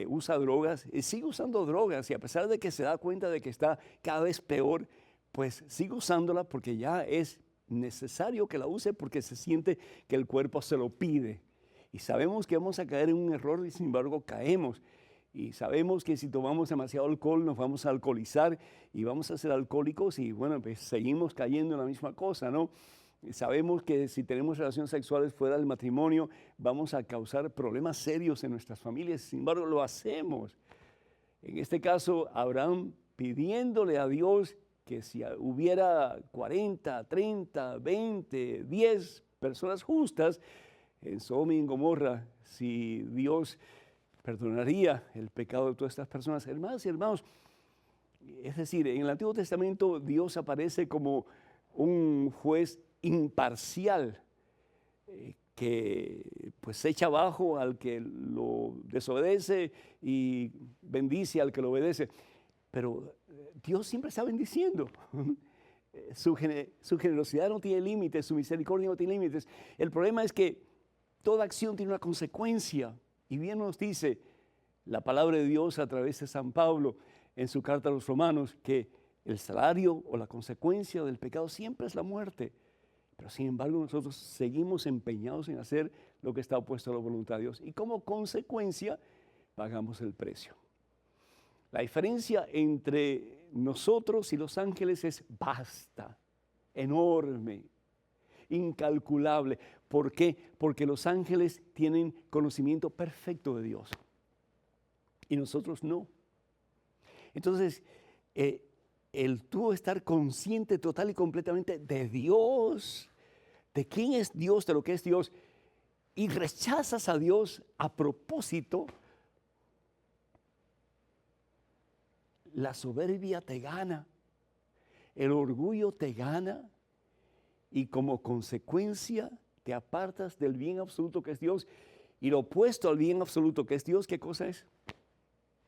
usa drogas, sigue usando drogas, y a pesar de que se da cuenta de que está cada vez peor, pues sigue usándola porque ya es necesario que la use, porque se siente que el cuerpo se lo pide. Y sabemos que vamos a caer en un error y sin embargo caemos. Y sabemos que si tomamos demasiado alcohol nos vamos a alcoholizar y vamos a ser alcohólicos y bueno, pues seguimos cayendo en la misma cosa, ¿no? Sabemos que si tenemos relaciones sexuales fuera del matrimonio vamos a causar problemas serios en nuestras familias, sin embargo lo hacemos. En este caso, Abraham pidiéndole a Dios que si hubiera 40, 30, 20, 10 personas justas en Sodoma y en Gomorra, si Dios perdonaría el pecado de todas estas personas. Hermanas y hermanos, es decir, en el Antiguo Testamento Dios aparece como un juez imparcial que pues se echa abajo al que lo desobedece y bendice al que lo obedece. Pero Dios siempre está bendiciendo. Su generosidad no tiene límites, su misericordia no tiene límites. El problema es que toda acción tiene una consecuencia. Y bien nos dice la palabra de Dios a través de San Pablo en su carta a los Romanos que El salario o la consecuencia del pecado siempre es la muerte. Pero sin embargo nosotros seguimos empeñados en hacer lo que está opuesto a la voluntad de Dios. Y como consecuencia pagamos el precio. La diferencia entre nosotros y los ángeles es vasta, enorme, incalculable. ¿Por qué? Porque los ángeles tienen conocimiento perfecto de Dios y nosotros no. Entonces, el tú estar consciente total y completamente de Dios, de quién es Dios, de lo que es Dios, y rechazas a Dios a propósito, la soberbia te gana, el orgullo te gana y como consecuencia te apartas del bien absoluto que es Dios. Y lo opuesto al bien absoluto que es Dios, ¿qué cosa es?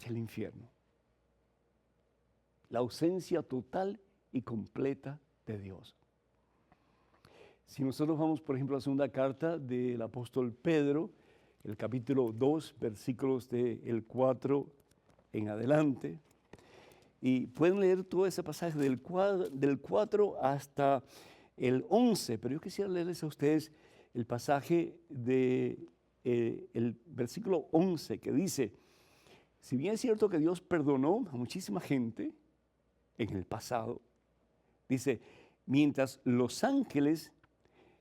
El infierno. La ausencia total y completa de Dios. Si nosotros vamos, por ejemplo, a la segunda carta del apóstol Pedro, el capítulo 2, versículos del 4 en adelante, y pueden leer todo ese pasaje del 4 hasta el 11, pero yo quisiera leerles a ustedes el pasaje del versículo 11 que dice, si bien es cierto que Dios perdonó a muchísima gente en el pasado, dice, mientras los ángeles,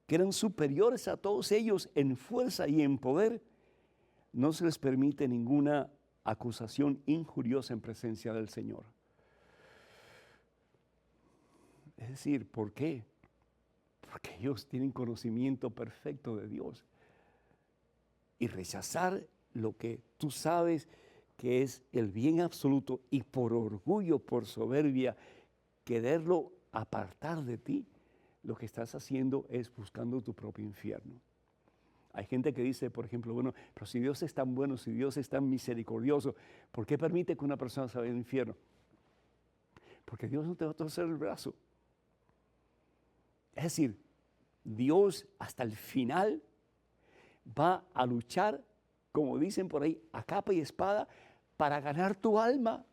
que eran superiores a todos ellos en fuerza y en poder, no se les permite ninguna acusación injuriosa en presencia del Señor. Es decir, ¿por qué? Porque ellos tienen conocimiento perfecto de Dios. Y rechazar lo que tú sabes que es el bien absoluto y por orgullo, por soberbia, quererlo apartar de ti, lo que estás haciendo es buscando tu propio infierno. Hay gente que dice, por ejemplo, bueno, pero si Dios es tan bueno, si Dios es tan misericordioso, ¿por qué permite que una persona se vaya al infierno? Porque Dios no te va a torcer el brazo. Es decir, Dios hasta el final va a luchar, como dicen por ahí, a capa y espada para ganar tu alma.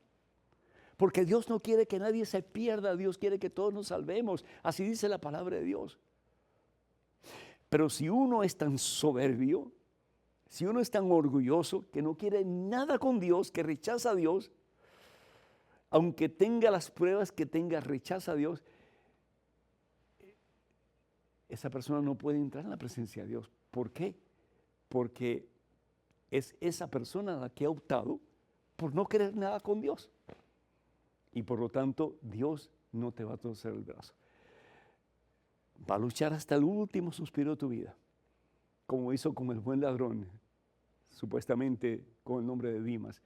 Porque Dios no quiere que nadie se pierda, Dios quiere que todos nos salvemos. Así dice la palabra de Dios. Pero si uno es tan soberbio, si uno es tan orgulloso, que no quiere nada con Dios, que rechaza a Dios, aunque tenga las pruebas que tenga, rechaza a Dios, esa persona no puede entrar en la presencia de Dios. ¿Por qué? Porque es esa persona la que ha optado por no querer nada con Dios. Y por lo tanto, Dios no te va a torcer el brazo. Va a luchar hasta el último suspiro de tu vida, como hizo con el buen ladrón, supuestamente con el nombre de Dimas.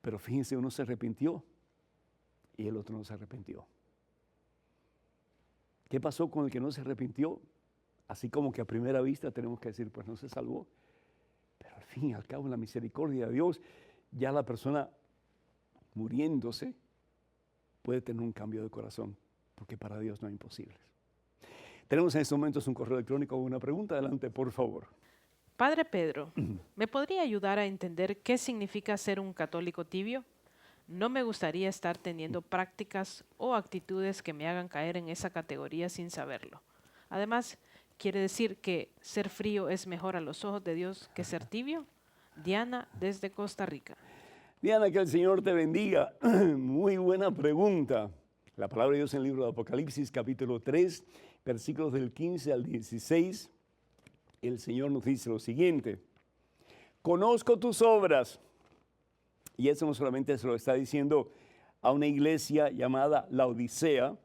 Pero fíjense, uno se arrepintió y el otro no se arrepintió. ¿Qué pasó con el que no se arrepintió? Así como que a primera vista tenemos que decir, pues no se salvó. Pero al fin y al cabo, en la misericordia de Dios, ya la persona muriéndose puede tener un cambio de corazón, porque para Dios no hay imposibles. Tenemos en estos momentos un correo electrónico con una pregunta. Adelante, por favor. Padre Pedro, ¿me podría ayudar a entender qué significa ser un católico tibio? No me gustaría estar teniendo prácticas o actitudes que me hagan caer en esa categoría sin saberlo. Además, ¿quiere decir que ser frío es mejor a los ojos de Dios que ser tibio? Diana, desde Costa Rica. Diana, que el Señor te bendiga. Muy buena pregunta. La palabra de Dios en el libro de Apocalipsis, capítulo 3, versículos del 15 al 16, el Señor nos dice lo siguiente. Conozco tus obras. Y eso no solamente se lo está diciendo a una iglesia llamada Laodicea,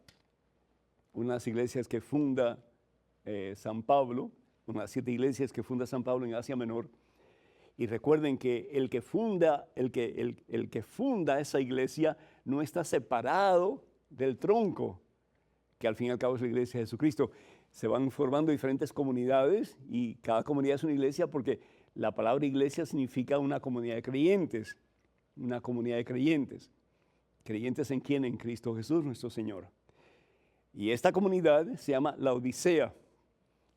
una de las iglesias que funda San Pablo, una de las 7 iglesias que funda San Pablo en Asia Menor. Y recuerden que el que funda esa iglesia no está separado del tronco, que al fin y al cabo es la iglesia de Jesucristo. Se van formando diferentes comunidades y cada comunidad es una iglesia porque la palabra iglesia significa una comunidad de creyentes. Una comunidad de creyentes. ¿Creyentes en quién? En Cristo Jesús, nuestro Señor. Y esta comunidad se llama Laodicea.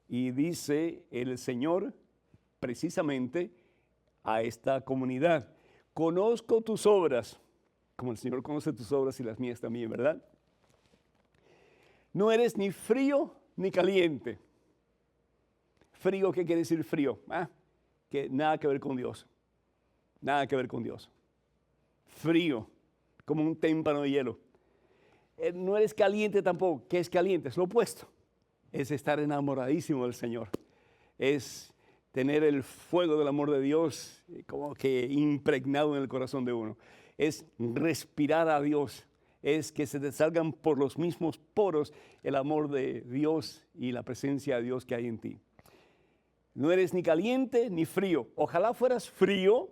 Y dice el Señor precisamente a esta comunidad: conozco tus obras. como el Señor conoce tus obras y las mías también, ¿verdad? No eres ni frío ni caliente. Frío, ¿qué quiere decir frío? Que nada que ver con Dios. Nada que ver con Dios. Frío, como un témpano de hielo. No eres caliente tampoco. ¿Qué es caliente? Es lo opuesto. Es estar enamoradísimo del Señor. Es tener el fuego del amor de Dios como que impregnado en el corazón de uno. Es respirar a Dios. Es que se te salgan por los mismos poros el amor de Dios y la presencia de Dios que hay en ti. No eres ni caliente ni frío. Ojalá fueras frío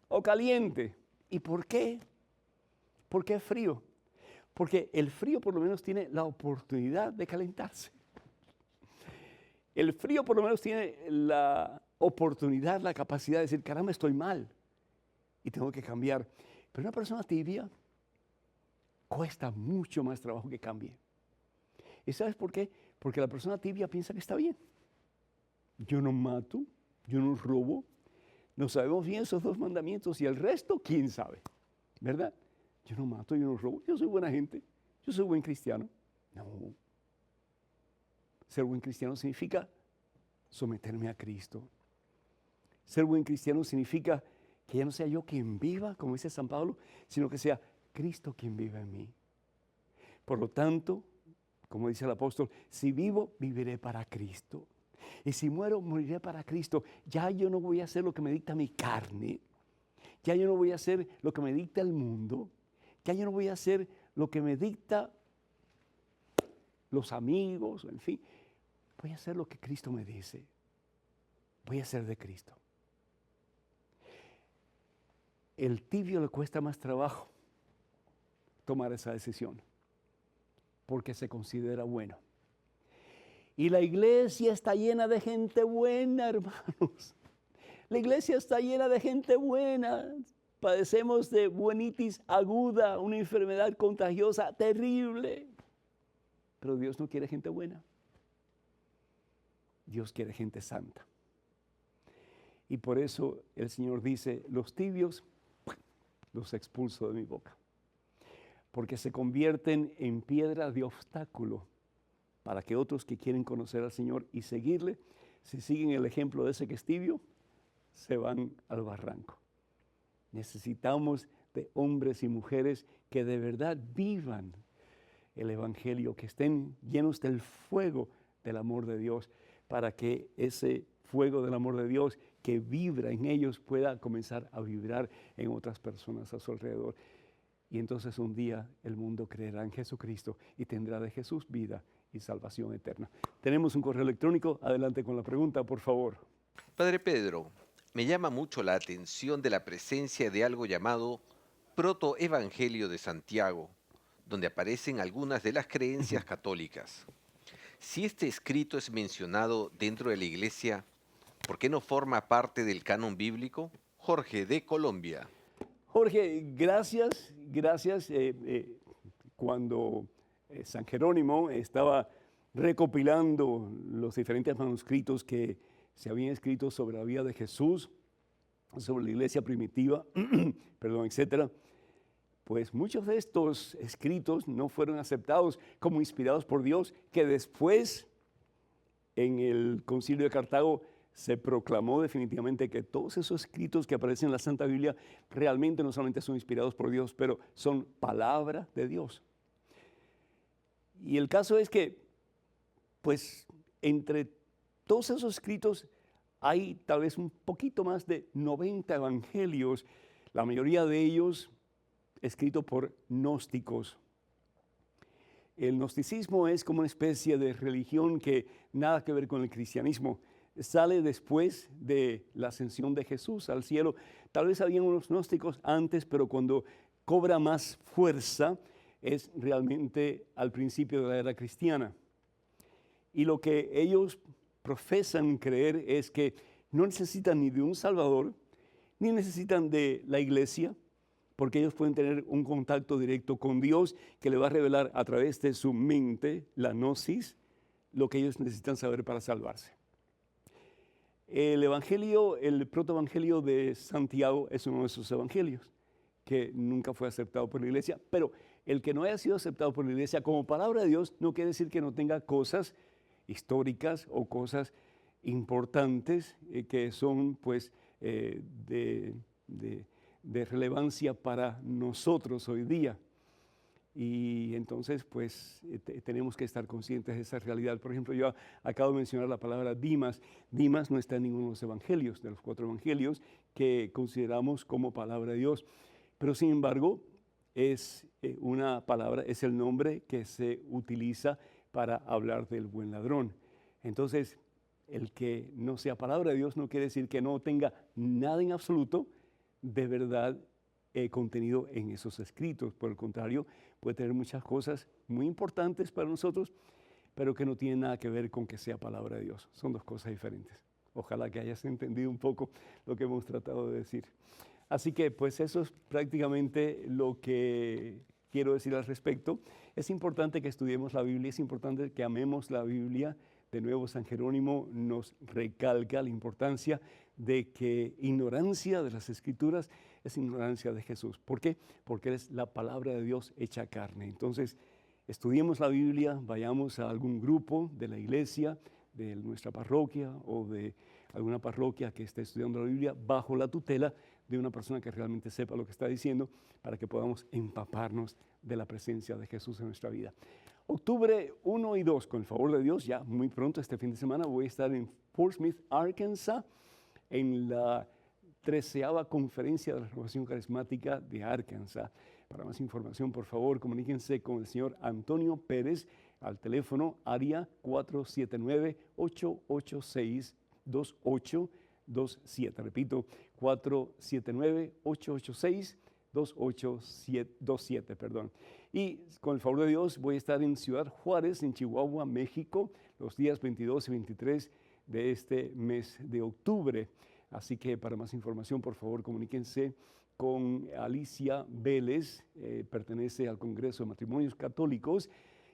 o caliente. ¿Y por qué? ¿Por qué frío? Porque el frío por lo menos tiene la oportunidad de calentarse. El frío por lo menos tiene la oportunidad, la capacidad de decir, caramba, estoy mal y tengo que cambiar. Pero una persona tibia cuesta mucho más trabajo que cambie. ¿Y sabes por qué? Porque la persona tibia piensa que está bien. Yo no mato, yo no robo. No sabemos bien esos 2 mandamientos y el resto, ¿quién sabe? ¿Verdad? Yo no mato, yo no robo, yo soy buena gente, yo soy buen cristiano. No. Ser buen cristiano significa someterme a Cristo. Ser buen cristiano significa que ya no sea yo quien viva, como dice San Pablo, sino que sea Cristo quien viva en mí. Por lo tanto, como dice el apóstol, si vivo, viviré para Cristo. Y si muero, moriré para Cristo. Ya yo no voy a hacer lo que me dicta mi carne. Ya yo no voy a hacer lo que me dicta el mundo. Ya yo no voy a hacer lo que me dicta los amigos, en fin. Voy a hacer lo que Cristo me dice. Voy a ser de Cristo. El tibio le cuesta más trabajo tomar esa decisión, porque se considera bueno. Y la iglesia está llena de gente buena, hermanos. La iglesia está llena de gente buena. Padecemos de buenitis aguda, una enfermedad contagiosa terrible. Pero Dios no quiere gente buena. Dios quiere gente santa. Y por eso el Señor dice, los tibios los expulso de mi boca. Porque se convierten en piedra de obstáculo para que otros que quieren conocer al Señor y seguirle, si siguen el ejemplo de ese que es tibio, se van al barranco. Necesitamos de hombres y mujeres que de verdad vivan el Evangelio, que estén llenos del fuego del amor de Dios, para que ese fuego del amor de Dios que vibra en ellos pueda comenzar a vibrar en otras personas a su alrededor. Y entonces un día el mundo creerá en Jesucristo y tendrá de Jesús vida y salvación eterna. Tenemos un correo electrónico. Adelante con la pregunta, por favor. Padre Pedro, me llama mucho la atención de la presencia de algo llamado Protoevangelio de Santiago, donde aparecen algunas de las creencias católicas. Si este escrito es mencionado dentro de la Iglesia, ¿por qué no forma parte del canon bíblico? Jorge, de Colombia. Jorge, gracias. Cuando San Jerónimo estaba recopilando los diferentes manuscritos que se habían escrito sobre la vida de Jesús, sobre la iglesia primitiva, etcétera, pues muchos de estos escritos no fueron aceptados como inspirados por Dios, que después en el Concilio de Cartago se proclamó definitivamente que todos esos escritos que aparecen en la Santa Biblia realmente no solamente son inspirados por Dios, pero son palabra de Dios. Y el caso es que, pues, entre todos esos escritos hay tal vez un poquito más de 90 evangelios, la mayoría de ellos escritos por gnósticos. El gnosticismo es como una especie de religión que nada que ver con el cristianismo. Sale después de la ascensión de Jesús al cielo. Tal vez habían unos gnósticos antes, pero cuando cobra más fuerza es realmente al principio de la era cristiana. Y lo que ellos profesan creer es que no necesitan ni de un Salvador, ni necesitan de la iglesia, porque ellos pueden tener un contacto directo con Dios que le va a revelar a través de su mente, la gnosis, lo que ellos necesitan saber para salvarse. El evangelio, el protoevangelio de Santiago es uno de esos evangelios. que nunca fue aceptado por la iglesia, pero el que no haya sido aceptado por la iglesia como palabra de Dios no quiere decir que no tenga cosas históricas o cosas importantes que son pues de relevancia para nosotros hoy día. Y entonces, pues, tenemos que estar conscientes de esa realidad. Por ejemplo, yo acabo de mencionar la palabra Dimas. Dimas no está en ninguno de los evangelios, de los 4 evangelios, que consideramos como palabra de Dios. Pero, sin embargo, es una palabra, es el nombre que se utiliza para hablar del buen ladrón. Entonces, el que no sea palabra de Dios no quiere decir que no tenga nada en absoluto de verdad contenido en esos escritos. Por el contrario, puede tener muchas cosas muy importantes para nosotros, pero que no tienen nada que ver con que sea palabra de Dios. Son dos cosas diferentes. Ojalá que hayas entendido un poco lo que hemos tratado de decir. Así que, pues eso es prácticamente lo que quiero decir al respecto. Es importante que estudiemos la Biblia, es importante que amemos la Biblia. De nuevo, San Jerónimo nos recalca la importancia de que ignorancia de las Escrituras es ignorancia de Jesús. ¿Por qué? Porque es la palabra de Dios hecha carne. Entonces, estudiemos la Biblia, vayamos a algún grupo de la iglesia, de nuestra parroquia o de alguna parroquia que esté estudiando la Biblia bajo la tutela de una persona que realmente sepa lo que está diciendo para que podamos empaparnos de la presencia de Jesús en nuestra vida. Octubre 1 y 2, con el favor de Dios, ya muy pronto este fin de semana voy a estar en Fort Smith, Arkansas, en la 13ª Conferencia de la Renovación Carismática de Arkansas. Para más información, por favor, comuníquense con el señor Antonio Pérez al teléfono área 479-886-2827. Repito, 479-886-2827, perdón. Y con el favor de Dios voy a estar en Ciudad Juárez, en Chihuahua, México, los días 22 y 23 de este mes de octubre. Así que para más información, por favor, comuníquense con Alicia Vélez, pertenece al Congreso de Matrimonios Católicos,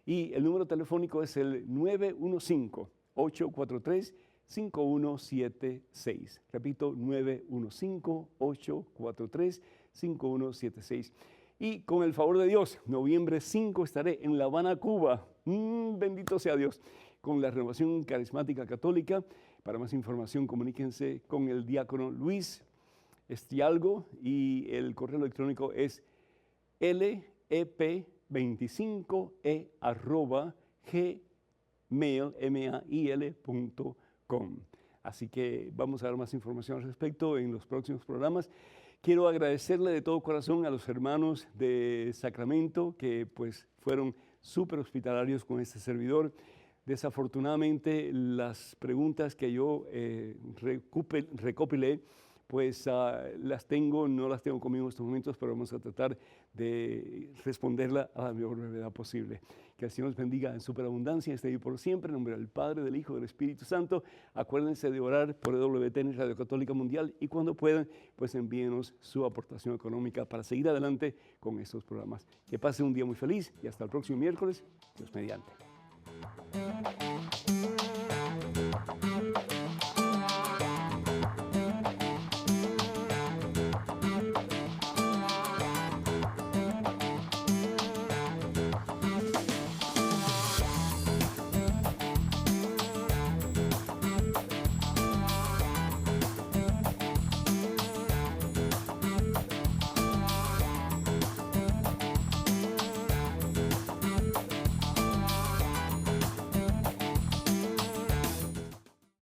y el número telefónico es el 915-843-5176. Repito, 915-843-5176. Y con el favor de Dios, noviembre 5 estaré en La Habana, Cuba. Bendito sea Dios. Con la Renovación Carismática Católica. Para más información, comuníquense con el diácono Luis Estialgo y el correo electrónico es lep25e@gmail.com. Así que vamos a dar más información al respecto en los próximos programas. Quiero agradecerle de todo corazón a los hermanos de Sacramento que pues fueron súper hospitalarios con este servidor. Desafortunadamente las preguntas que yo recopilé pues las tengo, no las tengo conmigo en estos momentos, pero vamos a tratar de responderla a la mejor brevedad posible. Que el Señor los bendiga en superabundancia, este día y por siempre, en nombre del Padre, del Hijo y del Espíritu Santo. Acuérdense de orar por EWTN, Radio Católica Mundial, y cuando puedan, pues envíenos su aportación económica para seguir adelante con estos programas. Que pasen un día muy feliz y hasta el próximo miércoles, Dios mediante.